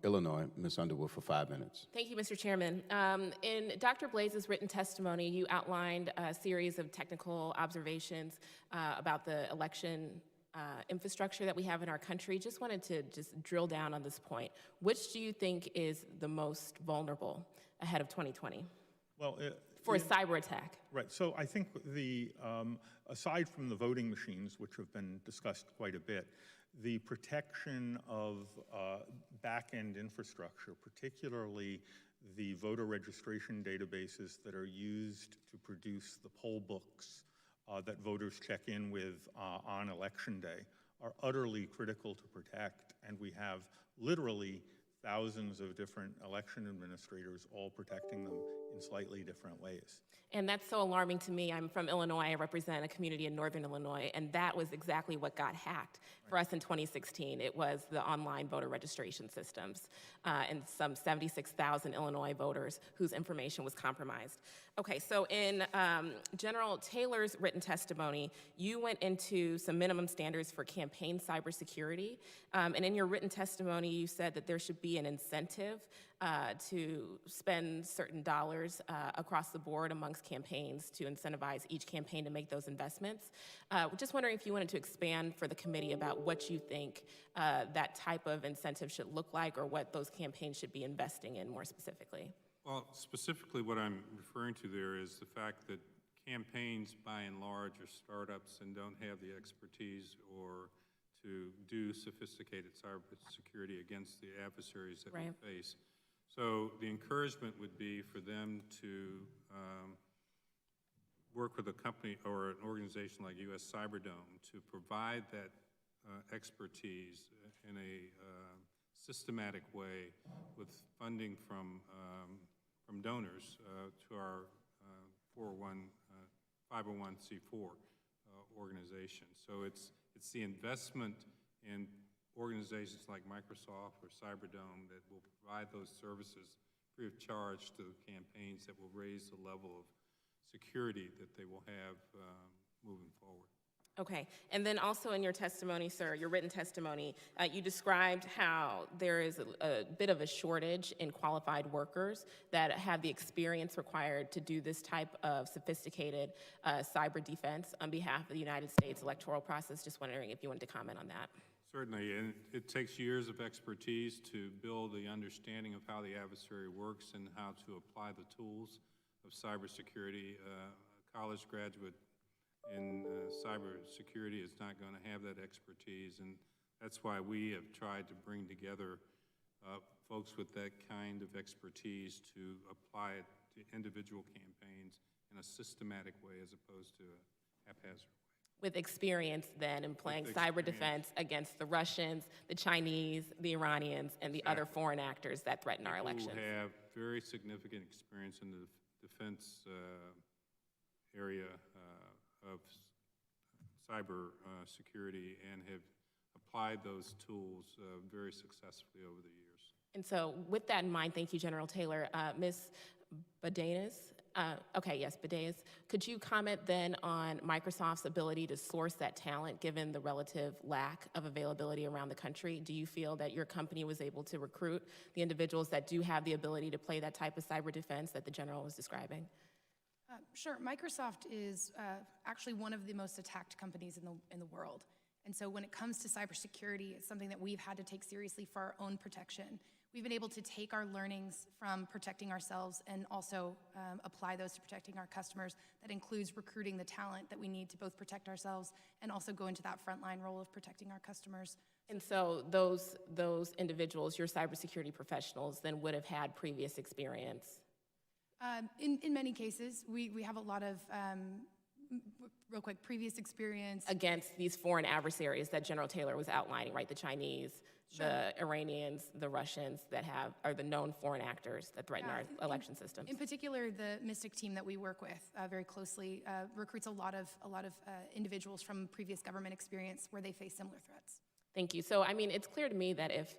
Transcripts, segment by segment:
Illinois. Ms. Underwood for 5 minutes. Thank you, Mr. Chairman. In Dr. Blaze's written testimony, you outlined a series of technical observations about the election infrastructure that we have in our country. Just wanted to drill down on this point. Which do you think is the most vulnerable ahead of 2020 Well, for a cyber attack? Right. So I think aside from the voting machines, which have been discussed quite a bit, the protection of back-end infrastructure, particularly the voter registration databases that are used to produce the poll books that voters check in with on election day, are utterly critical to protect. And we have literally thousands of different election administrators all protecting them in slightly different ways. And that's so alarming to me. I'm from Illinois. I represent a community in northern Illinois, and that was exactly what got hacked for us in 2016. It was the online voter registration systems and some 76,000 Illinois voters whose information was compromised. Okay, so in General Taylor's written testimony, you went into some minimum standards for campaign cybersecurity, and in your written testimony, you said that there should be an incentive to spend certain dollars across the board amongst campaigns to incentivize each campaign to make those investments. Just wondering if you wanted to expand for the committee about what you think that type of incentive should look like, or what those campaigns should be investing in more specifically. Well, specifically what I'm referring to there is the fact that campaigns, by and large, are startups and don't have the expertise or to do sophisticated cybersecurity against the adversaries that we face. So the encouragement would be for them to work with a company or an organization like U.S. Cyberdome to provide that expertise in a systematic way with funding from donors to our 501c4 organization. So it's the investment in organizations like Microsoft or Cyberdome that will provide those services free of charge to the campaigns that will raise the level of security that they will have moving forward. Okay, and then also in your testimony, sir, your written testimony, you described how there is a bit of a shortage in qualified workers that have the experience required to do this type of sophisticated cyber defense on behalf of the United States electoral process. Just wondering if you wanted to comment on that. Certainly, and it takes years of expertise to build the understanding of how the adversary works and how to apply the tools of cybersecurity. A college graduate in cybersecurity is not going to have that expertise, and that's why we have tried to bring together folks with that kind of expertise to apply it to individual campaigns in a systematic way as opposed to a haphazard way. With experience then in playing cyber defense against the Russians, the Chinese, the Iranians, and the other foreign actors that threaten our elections. Who have very significant experience in the defense area of cyber security and have applied those tools very successfully over the years. And so with that in mind, thank you, General Taylor. Ms. Badenas, Badenas, could you comment then on Microsoft's ability to source that talent given the relative lack of availability around the country? Do you feel that your company was able to recruit the individuals that do have the ability to play that type of cyber defense that the General was describing? Sure. Microsoft is actually one of the most attacked companies in the world. And so when it comes to cybersecurity, it's something that we've had to take seriously for our own protection. We've been able to take our learnings from protecting ourselves and also apply those to protecting our customers. That includes recruiting the talent that we need to both protect ourselves and also go into that frontline role of protecting our customers. And so those individuals, your cybersecurity professionals, then would have had previous experience? In many cases, we have a lot of, real quick, previous experience. Against these foreign adversaries that General Taylor was outlining, right? The Chinese, sure, the Iranians, the Russians that are the known foreign actors that threaten our election systems. In particular, the Mystic team that we work with very closely recruits a lot of individuals from previous government experience where they face similar threats. Thank you. So, I mean, it's clear to me that if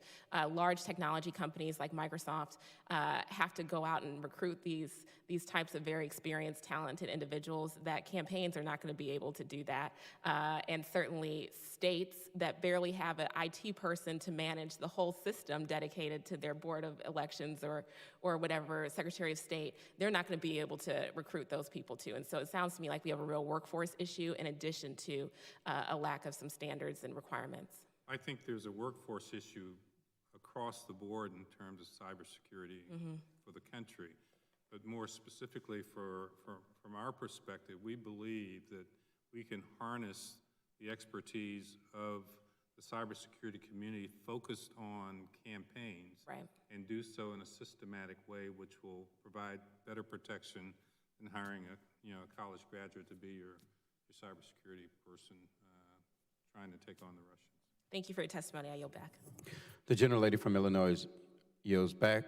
large technology companies like Microsoft have to go out and recruit these types of very experienced, talented individuals, that campaigns are not going to be able to do that. And certainly states that barely have an IT person to manage the whole system dedicated to their board of elections or whatever, Secretary of State, they're not going to be able to recruit those people too. And so it sounds to me like we have a real workforce issue in addition to a lack of some standards and requirements. I think there's a workforce issue across the board in terms of cybersecurity for the country. But more specifically from our perspective, we believe that we can harness the expertise of the cybersecurity community focused on campaigns and do so in a systematic way which will provide better protection than hiring a college graduate to be your cybersecurity person trying to take on the Russians. Thank you for your testimony. I yield back. The gentlelady from Illinois yields back.